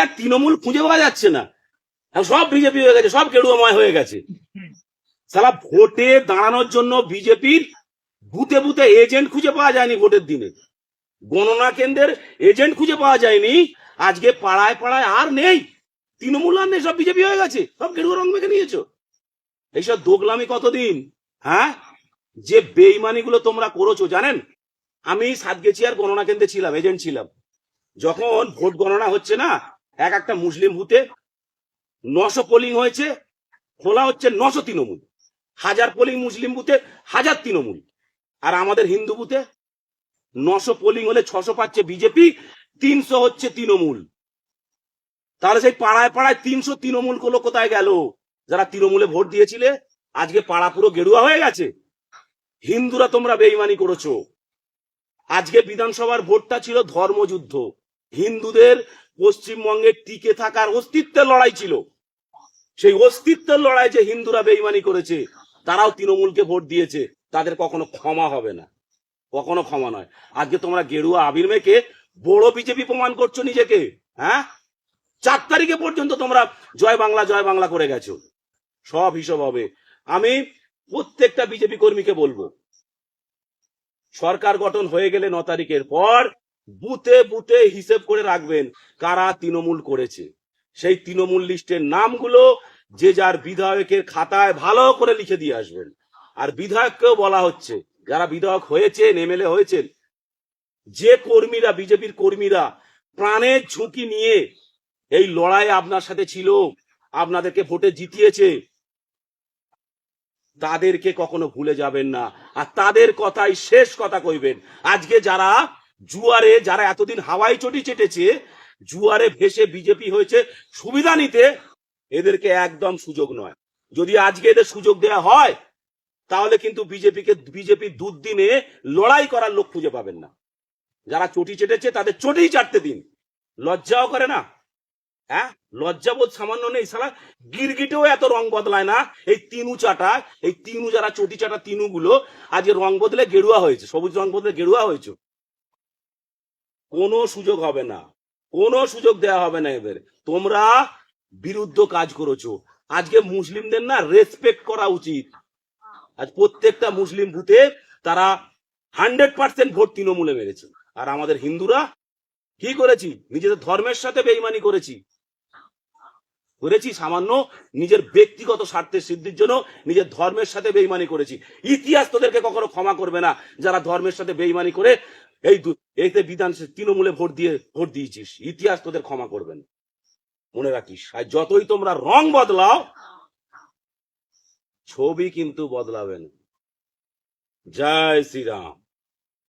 আর তৃণমূল খুঁজে পাওয়া যাচ্ছে না, সব বিজেপি হয়ে গেছে, সব গেরুয়াময় হয়ে গেছে। সালা ভোটে দাঁড়ানোর জন্য বিজেপির বুথে বুথে এজেন্ট খুঁজে পাওয়া যায়নি, ভোটের দিনে গণনা কেন্দ্রের এজেন্ট খুঁজে পাওয়া যায়নি। আজকে পাড়ায় পাড়ায় আর নেই তৃণমূল, আর নেই, সব বিজেপি হয়ে গেছে, সব গেরুয়া রং মেখে নিয়েছো। এইসব দোগলামি কতদিন? হ্যাঁ, যে বেইমানি গুলো তোমরা করেছো জানেন। আমি সাতগেছিয়ার গণনা কেন্দ্রে ছিলাম, এজেন্ট ছিলাম। যখন ভোট গণনা হচ্ছে না, একটা মুসলিম বুথে 900 পোলিং হয়েছে, খোলা হচ্ছে 900 তৃণমূল। 1000 পোলিং মুসলিম বুথে 1000 তৃণমূল। আর আমাদের হিন্দু বুথে 900 পোলিং হলে 600 পাচ্ছে বিজেপি, 300 হচ্ছে তৃণমূল। তাহলে সেই পাড়ায় পাড়ায় 300 তৃণমূল গুলো কোথায় গেল? যারা তৃণমূলে ভোট দিয়েছিলে, আজকে পাড়া পুরো গেরুয়া হয়ে গেছে। হিন্দুরা তোমরা বেইমানি করেছো। আজকে বিধানসভার ভোটটা ছিল ধর্মযুদ্ধ। হিন্দুদের পশ্চিমবঙ্গে টিকে থাকার অস্তিত্বের লড়াই ছিল। সেই অস্তিত্বের লড়াই যে হিন্দুরা বেইমানি করেছে, তারাও তৃণমূলকে ভোট দিয়েছে, তাদের কখনো ক্ষমা হবে না, কখনো ক্ষমা নয়। আজকে তোমরা গেরুয়া আবির মেখে বড় বিজেপি প্রমাণ করছো নিজেকে। হ্যাঁ, 4 তারিখে পর্যন্ত তোমরা জয় বাংলা করে গেছো। সব হিসাব হবে। আমি প্রত্যেকটা বিজেপি কর্মীকে বলবো, সরকার গঠন হয়ে গেলে 9 তারিখের পর বুথে বুথে হিসেব করে রাখবেন কারা তৃণমূল করেছে। সেই তৃণমূল লিস্টের নামগুলো যে যার বিধায়কের খাতায় ভালো করে লিখে দিয়ে আসবেন। আর বিধায়ককেও বলা হচ্ছে, যারা বিধায়ক হয়েছেন, এমএলএ হয়েছেন, যে কর্মীরা, বিজেপির কর্মীরা প্রাণের ঝুঁকি নিয়ে এই লড়াইয়ে আপনার সাথে ছিল, আপনাদেরকে ভোটে জিতিয়েছে, তাদেরকে কখনো ভুলে যাবেন না। আর তাদের কথাই শেষ কথা কইবেন। আজকে যারা জুয়ারে, যারা এতদিন হাওয়াই চটি চেটেছে, জুয়ারে ভেসে বিজেপি হয়েছে সুবিধা নিতে, এদেরকে একদম সুযোগ নয়। যদি আজকে এদের সুযোগ দেয়া হয়, তাহলে কিন্তু বিজেপি দুদিনে লড়াই করার লোক খুঁজে পাবেন না। যারা চটি চেটেছে তাদের চটি চাটতে দিন। লজ্জাও করে না? হ্যাঁ, লজ্জাবোধ সামান্য নেই? সালা গিরগিটেও এত রং বদলায় না। এই তিনু চাটা, এই তিনু যারা চটি চাটা তিনু গুলো আজকে রং বদলে গেরুয়া হয়েছে, সবুজ রং বদলে গেরুয়া হয়েছে। কোনো সুযোগ হবে না, কোনো সুযোগ দেওয়া হবে না এদের। তোমরা বিরুদ্ধ কাজ করেছো। আজকে মুসলিমদের না রেসপেক্ট করা উচিত। আজ প্রত্যেকটা মুসলিম বুথে তারা 100% ভোট তৃণমূলে মেরেছে। আর আমাদের হিন্দুরা কি করেছি? নিজেদের ধর্মের সাথে বেইমানি করেছি, সামান্য নিজের ব্যক্তিগত স্বার্থের সিদ্ধির জন্য নিজের ধর্মের সাথে বেইমানি করেছি। ইতিহাস তোদেরকে কখনো ক্ষমা করবে না, যারা ধর্মের সাথে বেইমানি করে এইতে বিধান তৃণমূলে ভোট দিয়েছিস। ইতিহাস তোদের ক্ষমা করবেন, মনে রাখিস। আর যতই তোমরা রং বদলাও, ছবি কিন্তু বদলাবে না। জয় শ্রীরাম।